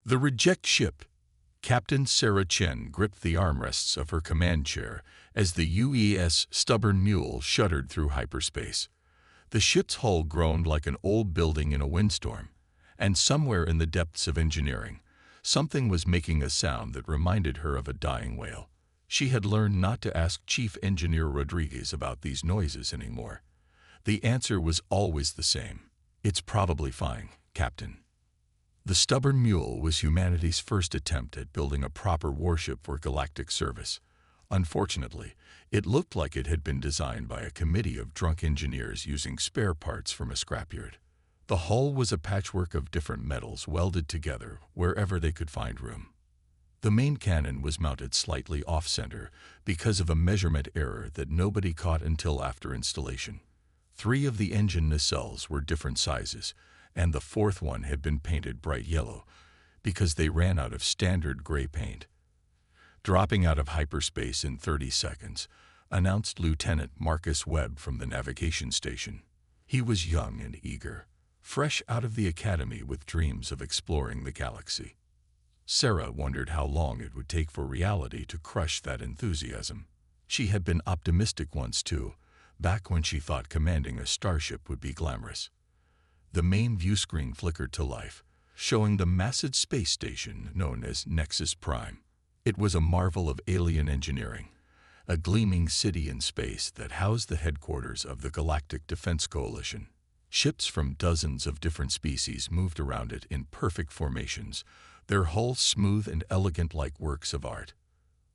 The reject ship. Captain Sarah Chen gripped the armrests of her command chair as the UES Stubborn Mule shuddered through hyperspace. The ship's hull groaned like an old building in a windstorm, and somewhere in the depths of engineering, something was making a sound that reminded her of a dying whale. She had learned not to ask Chief Engineer Rodriguez about these noises anymore. The answer was always the same. "It's probably fine, Captain." The Stubborn Mule was humanity's first attempt at building a proper warship for galactic service. Unfortunately, it looked like it had been designed by a committee of drunk engineers using spare parts from a scrapyard. The hull was a patchwork of different metals welded together wherever they could find room. The main cannon was mounted slightly off-center because of a measurement error that nobody caught until after installation. 3 of the engine nacelles were different sizes, and the 4th one had been painted bright yellow because they ran out of standard gray paint. "Dropping out of hyperspace in 30 seconds, announced Lieutenant Marcus Webb from the navigation station. He was young and eager, fresh out of the academy with dreams of exploring the galaxy. Sarah wondered how long it would take for reality to crush that enthusiasm. She had been optimistic once too, back when she thought commanding a starship would be glamorous. The main view screen flickered to life, showing the massive space station known as Nexus Prime. It was a marvel of alien engineering, a gleaming city in space that housed the headquarters of the Galactic Defense Coalition. Ships from dozens of different species moved around it in perfect formations, their hulls smooth and elegant like works of art.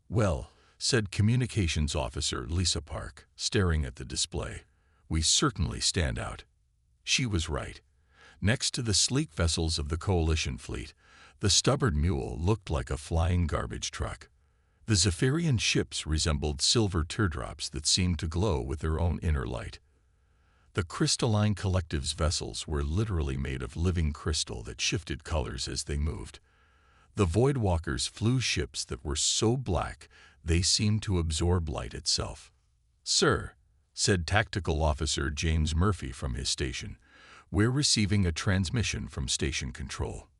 "Well," said Communications Officer Lisa Park, staring at the display, "we certainly stand out." She was right. Next to the sleek vessels of the Coalition fleet, the Stubborn Mule looked like a flying garbage truck. The Zephyrian ships resembled silver teardrops that seemed to glow with their own inner light. The Crystalline Collective's vessels were literally made of living crystal that shifted colors as they moved. The Voidwalkers flew ships that were so black they seemed to absorb light itself. "Sir," said Tactical Officer James Murphy from his station, "we're receiving a transmission from Station Control."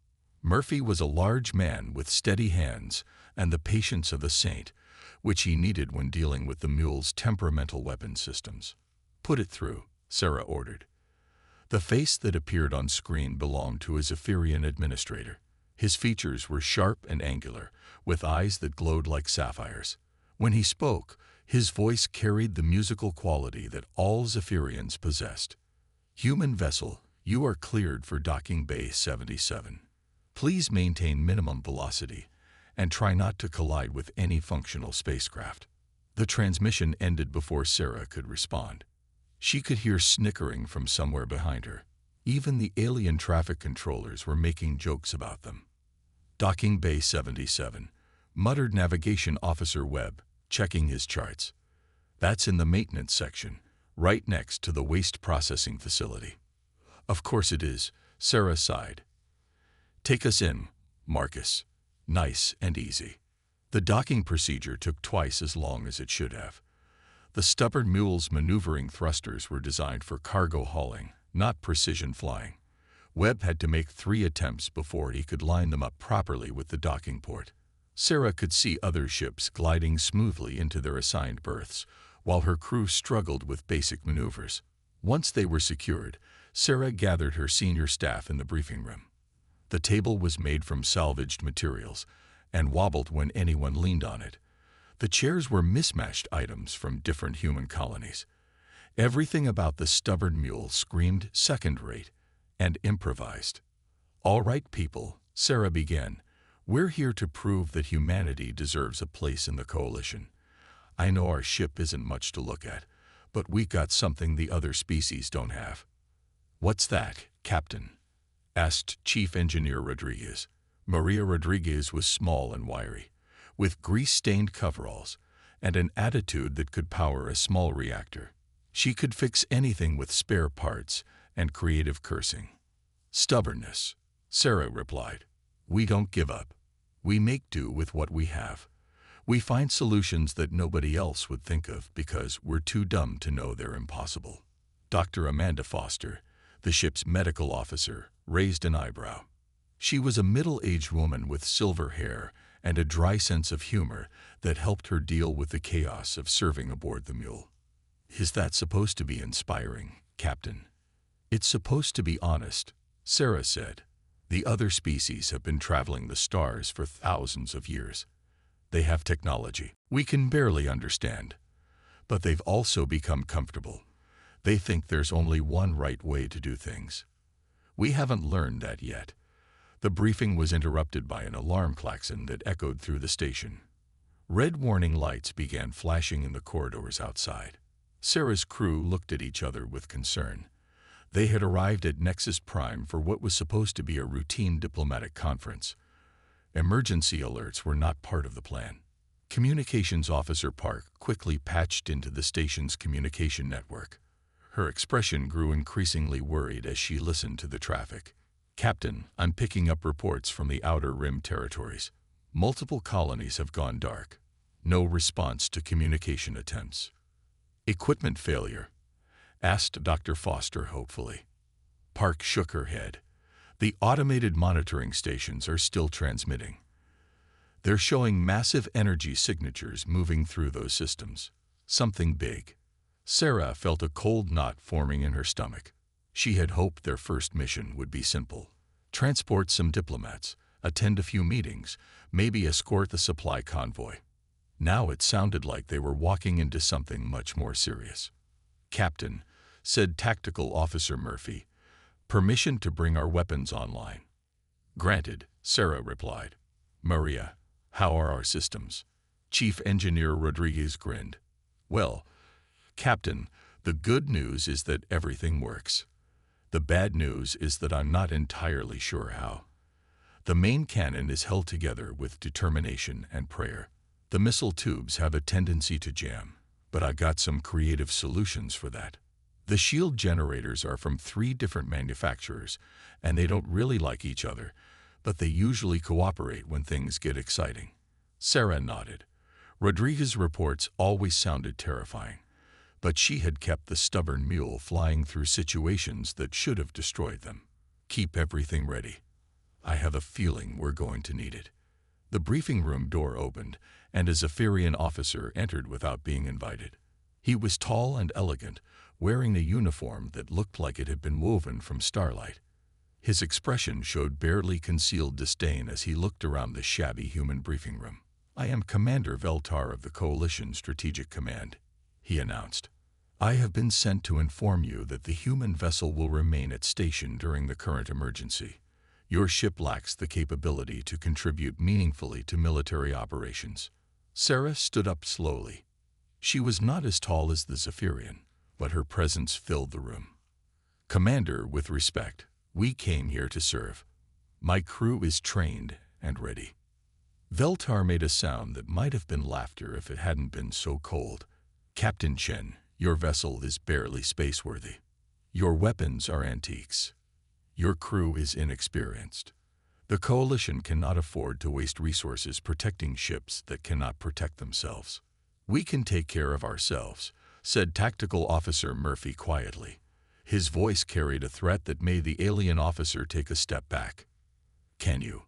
Murphy was a large man with steady hands and the patience of a saint, which he needed when dealing with the Mule's temperamental weapon systems. "Put it through," Sarah ordered. The face that appeared on screen belonged to a Zephyrian administrator. His features were sharp and angular, with eyes that glowed like sapphires. When he spoke, his voice carried the musical quality that all Zephyrians possessed. "Human vessel, you are cleared for docking Bay 77. Please maintain minimum velocity and try not to collide with any functional spacecraft." The transmission ended before Sarah could respond. She could hear snickering from somewhere behind her. Even the alien traffic controllers were making jokes about them. "Docking Bay 77, muttered Navigation Officer Webb, checking his charts. "That's in the maintenance section, right next to the waste processing facility." "Of course it is," Sarah sighed. "Take us in, Marcus. Nice and easy." The docking procedure took twice as long as it should have. The Stubborn Mule's maneuvering thrusters were designed for cargo hauling, not precision flying. Webb had to make 3 attempts before he could line them up properly with the docking port. Sarah could see other ships gliding smoothly into their assigned berths, while her crew struggled with basic maneuvers. Once they were secured, Sarah gathered her senior staff in the briefing room. The table was made from salvaged materials and wobbled when anyone leaned on it. The chairs were mismatched items from different human colonies. Everything about the Stubborn Mule screamed second-rate and improvised. "All right, people," Sarah began. "We're here to prove that humanity deserves a place in the Coalition. I know our ship isn't much to look at, but we got something the other species don't have." "What's that, Captain?" asked Chief Engineer Rodriguez. Maria Rodriguez was small and wiry, with grease-stained coveralls and an attitude that could power a small reactor. She could fix anything with spare parts and creative cursing. "Stubbornness," Sarah replied. "We don't give up. We make do with what we have. We find solutions that nobody else would think of because we're too dumb to know they're impossible." Dr. Amanda Foster, the ship's medical officer, raised an eyebrow. She was a middle-aged woman with silver hair and a dry sense of humor that helped her deal with the chaos of serving aboard the mule. "Is that supposed to be inspiring, Captain?" "It's supposed to be honest," Sarah said. "The other species have been traveling the stars for thousands of years. They have technology we can barely understand, but they've also become comfortable. They think there's only one right way to do things. We haven't learned that yet." The briefing was interrupted by an alarm klaxon that echoed through the station. Red warning lights began flashing in the corridors outside. Sarah's crew looked at each other with concern. They had arrived at Nexus Prime for what was supposed to be a routine diplomatic conference. Emergency alerts were not part of the plan. Communications Officer Park quickly patched into the station's communication network. Her expression grew increasingly worried as she listened to the traffic. "Captain, I'm picking up reports from the Outer Rim territories. Multiple colonies have gone dark. No response to communication attempts." "Equipment failure?" asked Dr. Foster hopefully. Park shook her head. "The automated monitoring stations are still transmitting. They're showing massive energy signatures moving through those systems. Something big." Sarah felt a cold knot forming in her stomach. She had hoped their first mission would be simple. Transport some diplomats, attend a few meetings, maybe escort the supply convoy. Now it sounded like they were walking into something much more serious. "Captain," said Tactical Officer Murphy, "permission to bring our weapons online." "Granted," Sarah replied. "Maria, how are our systems?" Chief Engineer Rodriguez grinned. "Well, Captain, the good news is that everything works. The bad news is that I'm not entirely sure how. The main cannon is held together with determination and prayer. The missile tubes have a tendency to jam, but I got some creative solutions for that. The shield generators are from 3 different manufacturers, and they don't really like each other, but they usually cooperate when things get exciting." Sarah nodded. Rodriguez's reports always sounded terrifying, but she had kept the stubborn mule flying through situations that should have destroyed them. "Keep everything ready. I have a feeling we're going to need it." The briefing room door opened, and a Zephyrian officer entered without being invited. He was tall and elegant, wearing a uniform that looked like it had been woven from starlight. His expression showed barely concealed disdain as he looked around the shabby human briefing room. "I am Commander Veltar of the Coalition Strategic Command," he announced. "I have been sent to inform you that the human vessel will remain at station during the current emergency. Your ship lacks the capability to contribute meaningfully to military operations." Sarah stood up slowly. She was not as tall as the Zephyrian, but her presence filled the room. "Commander, with respect, we came here to serve. My crew is trained and ready." Veltar made a sound that might have been laughter if it hadn't been so cold. "Captain Chen, your vessel is barely spaceworthy. Your weapons are antiques. Your crew is inexperienced. The Coalition cannot afford to waste resources protecting ships that cannot protect themselves." "We can take care of ourselves," said Tactical Officer Murphy quietly. His voice carried a threat that made the alien officer take a step back. "Can you?"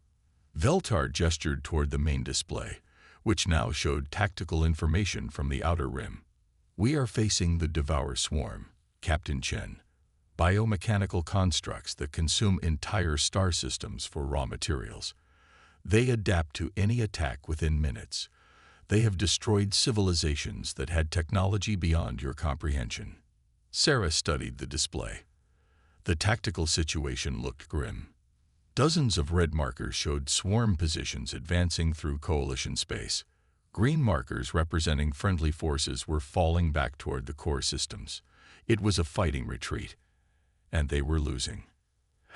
Veltar gestured toward the main display, which now showed tactical information from the Outer Rim. "We are facing the Devour Swarm, Captain Chen. Biomechanical constructs that consume entire star systems for raw materials. They adapt to any attack within minutes. They have destroyed civilizations that had technology beyond your comprehension." Sarah studied the display. The tactical situation looked grim. Dozens of red markers showed swarm positions advancing through Coalition space. Green markers representing friendly forces were falling back toward the core systems. It was a fighting retreat, and they were losing.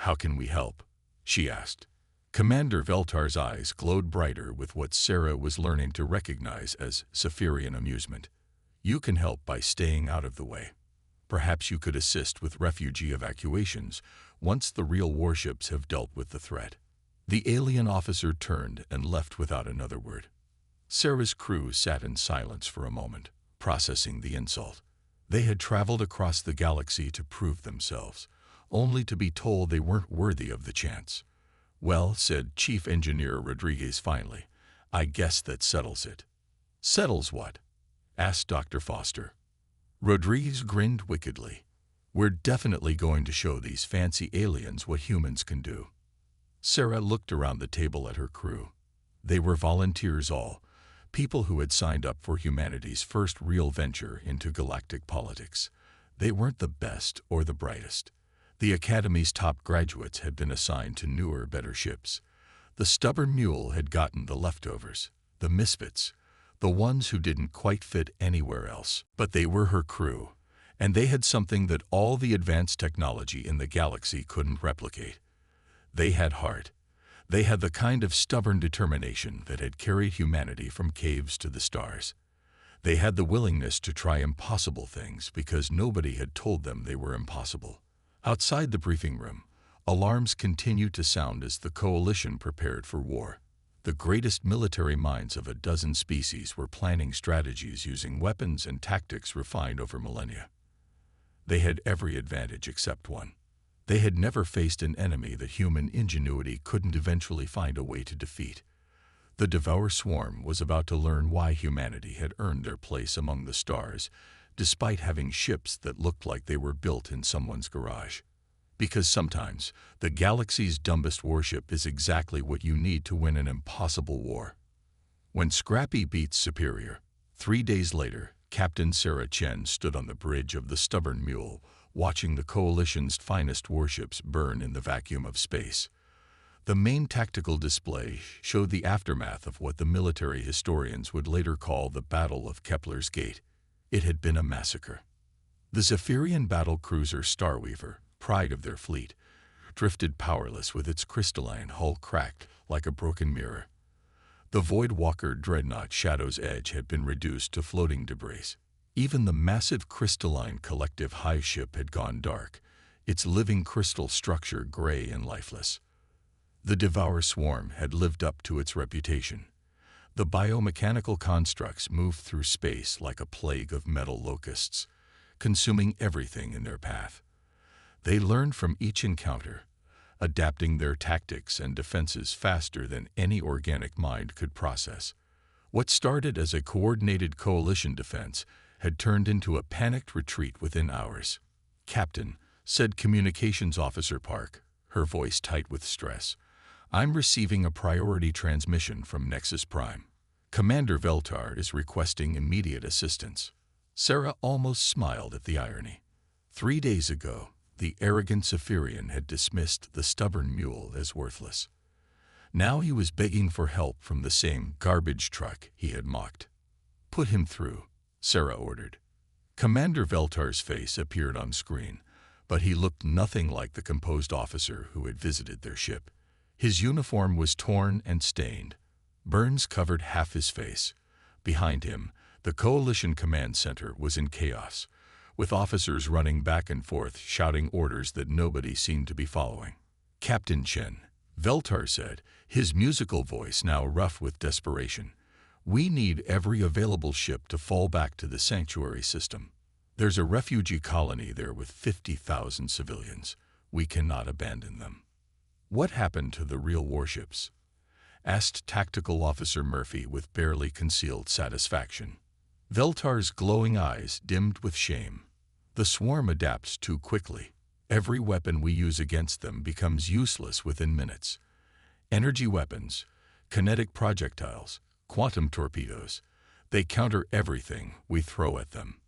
"How can we help?" she asked. Commander Veltar's eyes glowed brighter with what Sarah was learning to recognize as Zephyrian amusement. "You can help by staying out of the way. Perhaps you could assist with refugee evacuations once the real warships have dealt with the threat." The alien officer turned and left without another word. Sarah's crew sat in silence for a moment, processing the insult. They had traveled across the galaxy to prove themselves, only to be told they weren't worthy of the chance. "Well," said Chief Engineer Rodriguez finally, "I guess that settles it." "Settles what?" asked Dr. Foster. Rodriguez grinned wickedly. "We're definitely going to show these fancy aliens what humans can do." Sarah looked around the table at her crew. They were volunteers all, people who had signed up for humanity's first real venture into galactic politics. They weren't the best or the brightest. The Academy's top graduates had been assigned to newer, better ships. The stubborn mule had gotten the leftovers, the misfits, the ones who didn't quite fit anywhere else. But they were her crew, and they had something that all the advanced technology in the galaxy couldn't replicate. They had heart. They had the kind of stubborn determination that had carried humanity from caves to the stars. They had the willingness to try impossible things because nobody had told them they were impossible. Outside the briefing room, alarms continued to sound as the coalition prepared for war. The greatest military minds of a dozen species were planning strategies using weapons and tactics refined over millennia. They had every advantage except one. They had never faced an enemy that human ingenuity couldn't eventually find a way to defeat. The Devour Swarm was about to learn why humanity had earned their place among the stars, despite having ships that looked like they were built in someone's garage. Because sometimes, the galaxy's dumbest warship is exactly what you need to win an impossible war. When Scrappy beats Superior, 3 days later, Captain Sarah Chen stood on the bridge of the Stubborn Mule, watching the Coalition's finest warships burn in the vacuum of space. The main tactical display showed the aftermath of what the military historians would later call the Battle of Kepler's Gate. It had been a massacre. The Zephyrian battle cruiser Starweaver, pride of their fleet, drifted powerless with its crystalline hull cracked like a broken mirror. The Voidwalker dreadnought Shadow's Edge had been reduced to floating debris. Even the massive crystalline collective Hive ship had gone dark, its living crystal structure gray and lifeless. The Devour Swarm had lived up to its reputation. The biomechanical constructs moved through space like a plague of metal locusts, consuming everything in their path. They learned from each encounter, adapting their tactics and defenses faster than any organic mind could process. What started as a coordinated coalition defense had turned into a panicked retreat within hours. "Captain," said Communications Officer Park, her voice tight with stress, "I'm receiving a priority transmission from Nexus Prime. Commander Veltar is requesting immediate assistance." Sarah almost smiled at the irony. 3 days ago, the arrogant Zephyrian had dismissed the Stubborn Mule as worthless. Now he was begging for help from the same garbage truck he had mocked. "Put him through," Sarah ordered. Commander Veltar's face appeared on screen, but he looked nothing like the composed officer who had visited their ship. His uniform was torn and stained. Burns covered half his face. Behind him, the Coalition Command Center was in chaos, with officers running back and forth shouting orders that nobody seemed to be following. "Captain Chen," Veltar said, his musical voice now rough with desperation, "we need every available ship to fall back to the Sanctuary system. There's a refugee colony there with 50,000 civilians. We cannot abandon them." "What happened to the real warships?" asked Tactical Officer Murphy with barely concealed satisfaction. Veltar's glowing eyes dimmed with shame. "The swarm adapts too quickly. Every weapon we use against them becomes useless within minutes. Energy weapons, kinetic projectiles, quantum torpedoes, they counter everything we throw at them."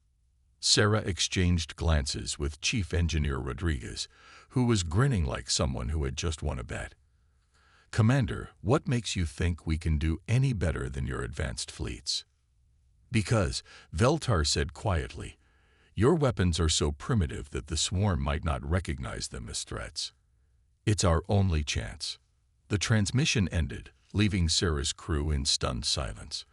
Sarah exchanged glances with Chief Engineer Rodriguez, who was grinning like someone who had just won a bet. "Commander, what makes you think we can do any better than your advanced fleets?" "Because," Veltar said quietly, "your weapons are so primitive that the swarm might not recognize them as threats. It's our only chance." The transmission ended, leaving Sarah's crew in stunned silence.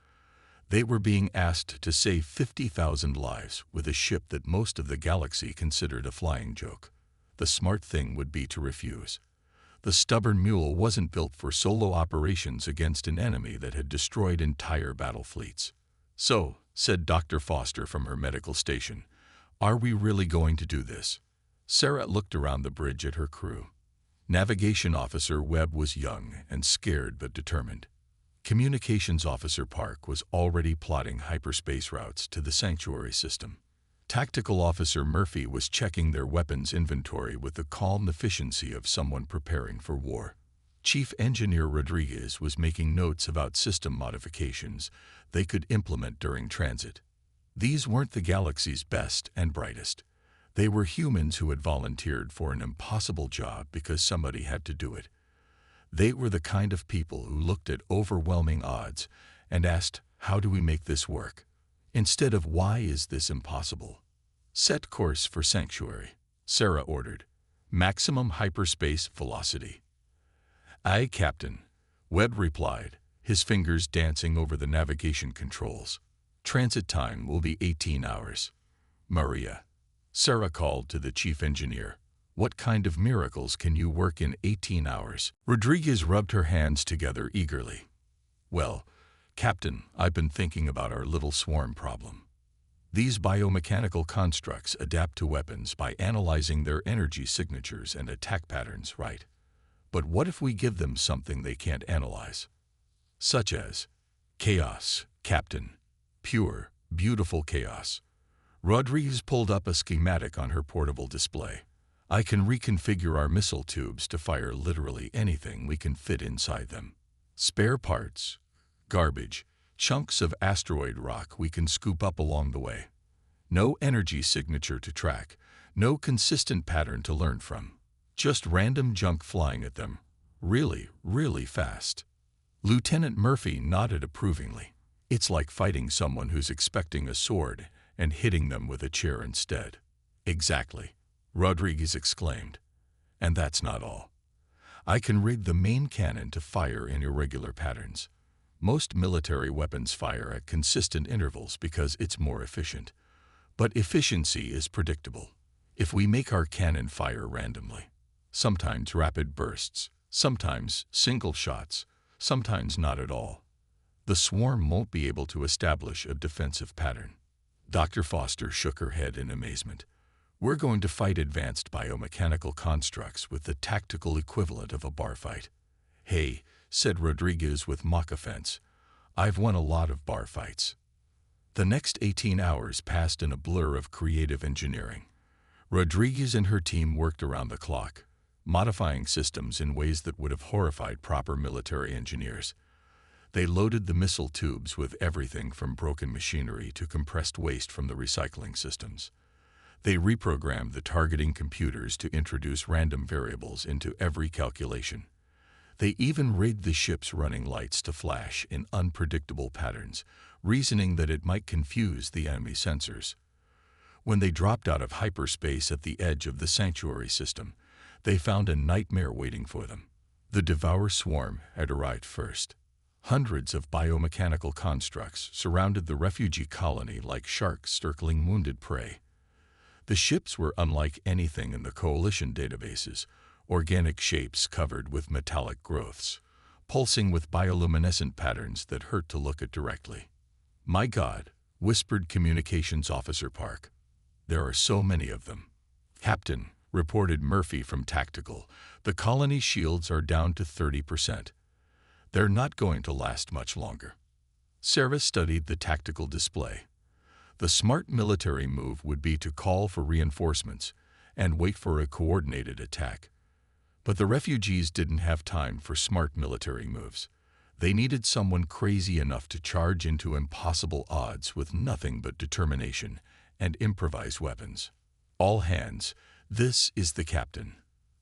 They were being asked to save 50,000 lives with a ship that most of the galaxy considered a flying joke. The smart thing would be to refuse. The Stubborn Mule wasn't built for solo operations against an enemy that had destroyed entire battle fleets. "So," said Dr. Foster from her medical station, "are we really going to do this?" Sarah looked around the bridge at her crew. Navigation Officer Webb was young and scared but determined. Communications Officer Park was already plotting hyperspace routes to the Sanctuary system. Tactical Officer Murphy was checking their weapons inventory with the calm efficiency of someone preparing for war. Chief Engineer Rodriguez was making notes about system modifications they could implement during transit. These weren't the galaxy's best and brightest. They were humans who had volunteered for an impossible job because somebody had to do it. They were the kind of people who looked at overwhelming odds and asked, "How do we make this work?" instead of "Why is this impossible?" "Set course for Sanctuary," Sarah ordered. "Maximum hyperspace velocity." "Aye, Captain," Webb replied, his fingers dancing over the navigation controls. "Transit time will be 18 hours. Maria," Sarah called to the chief engineer, "what kind of miracles can you work in 18 hours? Rodriguez rubbed her hands together eagerly. "Well, Captain, I've been thinking about our little swarm problem. These biomechanical constructs adapt to weapons by analyzing their energy signatures and attack patterns, right? But what if we give them something they can't analyze? Such as chaos, Captain. Pure, beautiful chaos." Rodriguez pulled up a schematic on her portable display. "I can reconfigure our missile tubes to fire literally anything we can fit inside them. Spare parts, garbage, chunks of asteroid rock we can scoop up along the way. No energy signature to track, no consistent pattern to learn from. Just random junk flying at them. Really, really fast." Lieutenant Murphy nodded approvingly. "It's like fighting someone who's expecting a sword and hitting them with a chair instead." "Exactly," Rodriguez exclaimed. "And that's not all. I can rig the main cannon to fire in irregular patterns. Most military weapons fire at consistent intervals because it's more efficient. But efficiency is predictable. If we make our cannon fire randomly, sometimes rapid bursts, sometimes single shots, sometimes not at all, the swarm won't be able to establish a defensive pattern." Dr. Foster shook her head in amazement. "We're going to fight advanced biomechanical constructs with the tactical equivalent of a bar fight." "Hey," said Rodriguez with mock offense, "I've won a lot of bar fights." The next 18 hours passed in a blur of creative engineering. Rodriguez and her team worked around the clock, modifying systems in ways that would have horrified proper military engineers. They loaded the missile tubes with everything from broken machinery to compressed waste from the recycling systems. They reprogrammed the targeting computers to introduce random variables into every calculation. They even rigged the ship's running lights to flash in unpredictable patterns, reasoning that it might confuse the enemy sensors. When they dropped out of hyperspace at the edge of the Sanctuary system, they found a nightmare waiting for them. The Devour Swarm had arrived first. Hundreds of biomechanical constructs surrounded the refugee colony like sharks circling wounded prey. The ships were unlike anything in the Coalition databases, organic shapes covered with metallic growths, pulsing with bioluminescent patterns that hurt to look at directly. "My God," whispered Communications Officer Park. "There are so many of them." "Captain," reported Murphy from Tactical, "the colony shields are down to 30%. They're not going to last much longer." Sarah studied the tactical display. The smart military move would be to call for reinforcements and wait for a coordinated attack. But the refugees didn't have time for smart military moves. They needed someone crazy enough to charge into impossible odds with nothing but determination and improvised weapons. "All hands, this is the captain,"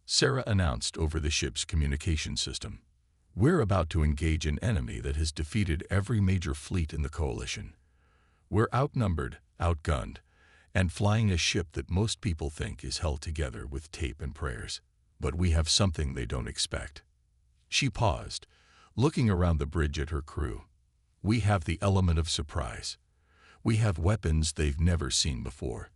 Sarah announced over the ship's communication system. "We're about to engage an enemy that has defeated every major fleet in the Coalition. We're outnumbered, outgunned, and flying a ship that most people think is held together with tape and prayers. But we have something they don't expect." She paused, looking around the bridge at her crew. "We have the element of surprise. We have weapons they've never seen before.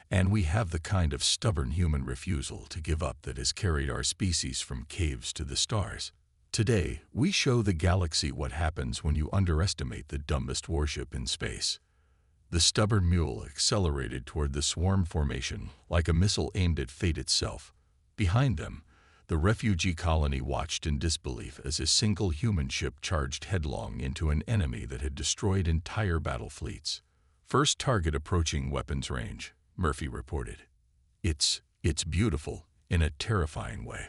And we have the kind of stubborn human refusal to give up that has carried our species from caves to the stars. Today, we show the galaxy what happens when you underestimate the dumbest warship in space." The stubborn mule accelerated toward the swarm formation like a missile aimed at fate itself. Behind them, The refugee colony watched in disbelief as a single human ship charged headlong into an enemy that had destroyed entire battle fleets. First target approaching weapons range, Murphy reported. It's beautiful, in a terrifying way.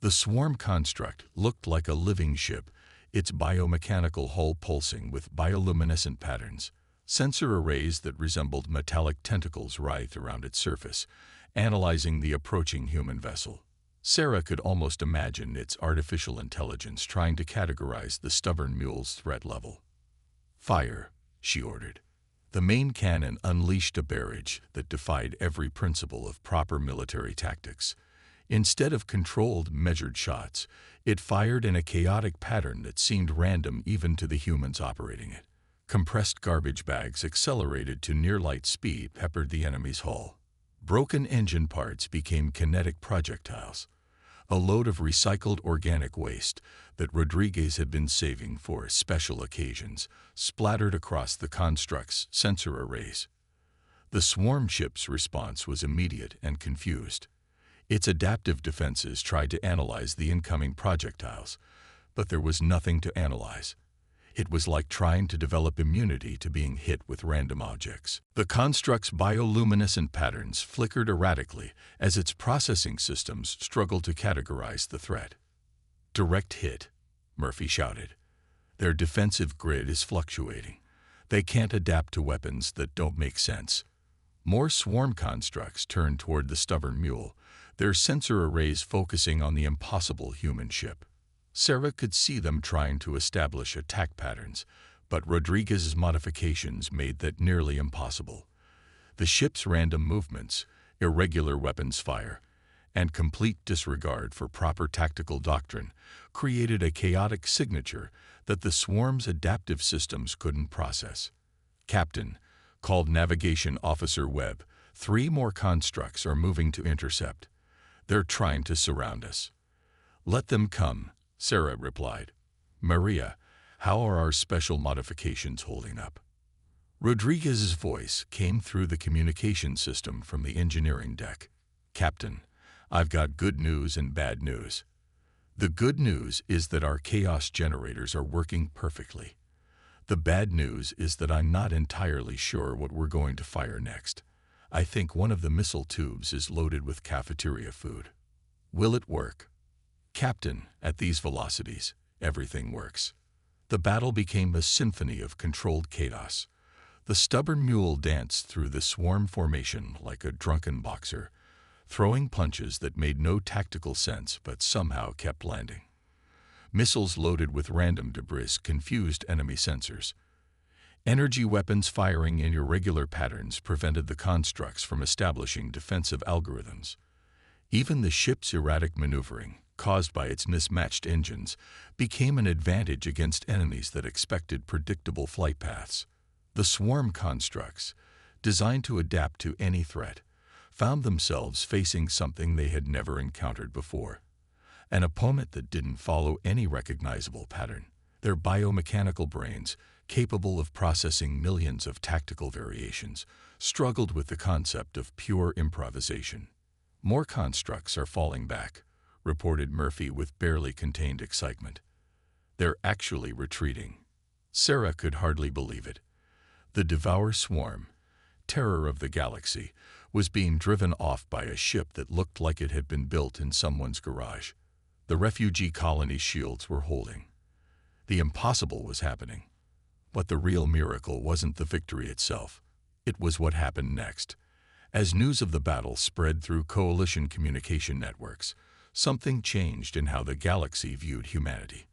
The swarm construct looked like a living ship, its biomechanical hull pulsing with bioluminescent patterns. Sensor arrays that resembled metallic tentacles writhed around its surface, analyzing the approaching human vessel. Sarah could almost imagine its artificial intelligence trying to categorize the stubborn mule's threat level. "Fire," she ordered. The main cannon unleashed a barrage that defied every principle of proper military tactics. Instead of controlled, measured shots, it fired in a chaotic pattern that seemed random even to the humans operating it. Compressed garbage bags accelerated to near-light speed peppered the enemy's hull. Broken engine parts became kinetic projectiles, a load of recycled organic waste that Rodriguez had been saving for special occasions, splattered across the construct's sensor arrays. The swarm ship's response was immediate and confused. Its adaptive defenses tried to analyze the incoming projectiles, but there was nothing to analyze. It was like trying to develop immunity to being hit with random objects. The construct's bioluminescent patterns flickered erratically as its processing systems struggled to categorize the threat. "Direct hit," Murphy shouted. "Their defensive grid is fluctuating. They can't adapt to weapons that don't make sense." More swarm constructs turned toward the stubborn mule, their sensor arrays focusing on the impossible human ship. Sarah could see them trying to establish attack patterns, but Rodriguez's modifications made that nearly impossible. The ship's random movements, irregular weapons fire, and complete disregard for proper tactical doctrine created a chaotic signature that the swarm's adaptive systems couldn't process. "Captain," called Navigation Officer Webb, "3 more constructs are moving to intercept. They're trying to surround us." "Let them come," Sarah replied. "Maria, how are our special modifications holding up?" Rodriguez's voice came through the communication system from the engineering deck. "Captain, I've got good news and bad news. The good news is that our chaos generators are working perfectly. The bad news is that I'm not entirely sure what we're going to fire next. I think one of the missile tubes is loaded with cafeteria food. Will it work?" "Captain, at these velocities, everything works." The battle became a symphony of controlled chaos. The stubborn mule danced through the swarm formation like a drunken boxer, throwing punches that made no tactical sense but somehow kept landing. Missiles loaded with random debris confused enemy sensors. Energy weapons firing in irregular patterns prevented the constructs from establishing defensive algorithms. Even the ship's erratic maneuvering, caused by its mismatched engines, became an advantage against enemies that expected predictable flight paths. The swarm constructs, designed to adapt to any threat, found themselves facing something they had never encountered before. An opponent that didn't follow any recognizable pattern. Their biomechanical brains, capable of processing millions of tactical variations, struggled with the concept of pure improvisation. "More constructs are falling back," reported Murphy with barely contained excitement. "They're actually retreating." Sarah could hardly believe it. The Devour Swarm, terror of the galaxy, was being driven off by a ship that looked like it had been built in someone's garage. The refugee colony's shields were holding. The impossible was happening. But the real miracle wasn't the victory itself. It was what happened next. As news of the battle spread through coalition communication networks, something changed in how the galaxy viewed humanity.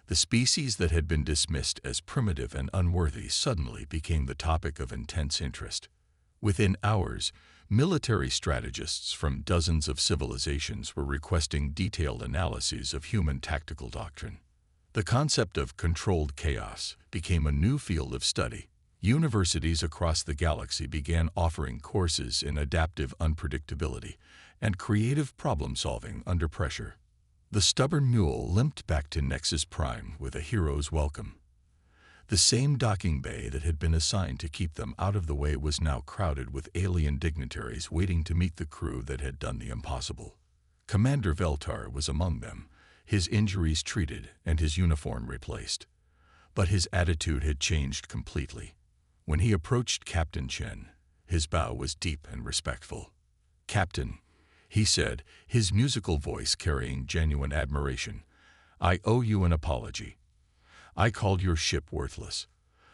The species that had been dismissed as primitive and unworthy suddenly became the topic of intense interest. Within hours, military strategists from dozens of civilizations were requesting detailed analyses of human tactical doctrine. The concept of controlled chaos became a new field of study. Universities across the galaxy began offering courses in adaptive unpredictability and creative problem-solving under pressure. The stubborn mule limped back to Nexus Prime with a hero's welcome. The same docking bay that had been assigned to keep them out of the way was now crowded with alien dignitaries waiting to meet the crew that had done the impossible. Commander Veltar was among them, his injuries treated and his uniform replaced. But his attitude had changed completely. When he approached Captain Chen, his bow was deep and respectful. "Captain," he said, his musical voice carrying genuine admiration, "I owe you an apology. I called your ship worthless.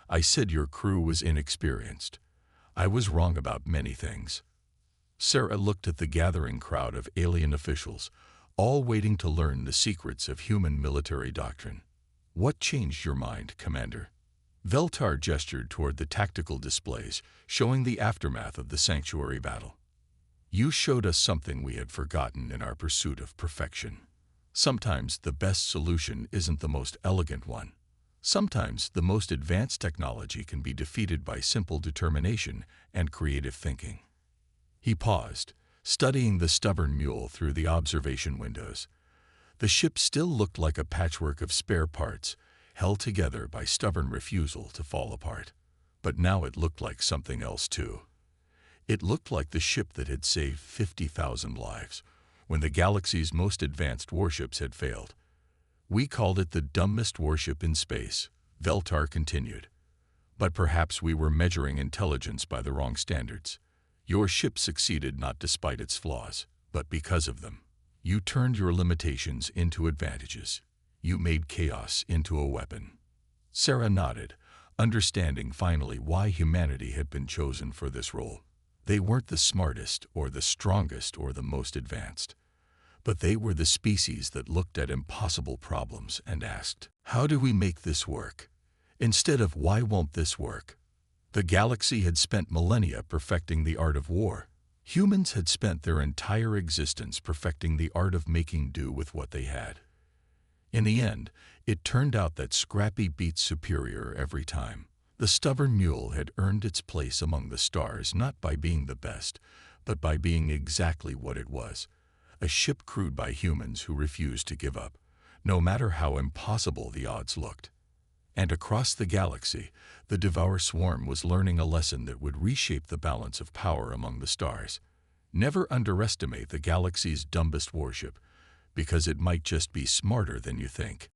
I said your crew was inexperienced. I was wrong about many things." Sarah looked at the gathering crowd of alien officials, all waiting to learn the secrets of human military doctrine. "What changed your mind, Commander?" Veltar gestured toward the tactical displays, showing the aftermath of the sanctuary battle. "You showed us something we had forgotten in our pursuit of perfection. Sometimes the best solution isn't the most elegant one. Sometimes the most advanced technology can be defeated by simple determination and creative thinking." He paused, studying the stubborn mule through the observation windows. The ship still looked like a patchwork of spare parts, held together by stubborn refusal to fall apart. But now it looked like something else too. It looked like the ship that had saved 50,000 lives, when the galaxy's most advanced warships had failed. "We called it the dumbest warship in space," Veltar continued. "But perhaps we were measuring intelligence by the wrong standards. Your ship succeeded not despite its flaws, but because of them. You turned your limitations into advantages. You made chaos into a weapon." Sarah nodded, understanding finally why humanity had been chosen for this role. They weren't the smartest or the strongest or the most advanced, but they were the species that looked at impossible problems and asked, "How do we make this work?" instead of "Why won't this work?" The galaxy had spent millennia perfecting the art of war. Humans had spent their entire existence perfecting the art of making do with what they had. In the end, it turned out that scrappy beats superior every time. The stubborn mule had earned its place among the stars not by being the best, but by being exactly what it was: a ship crewed by humans who refused to give up, no matter how impossible the odds looked. And across the galaxy, the Devour Swarm was learning a lesson that would reshape the balance of power among the stars. Never underestimate the galaxy's dumbest warship, because it might just be smarter than you think.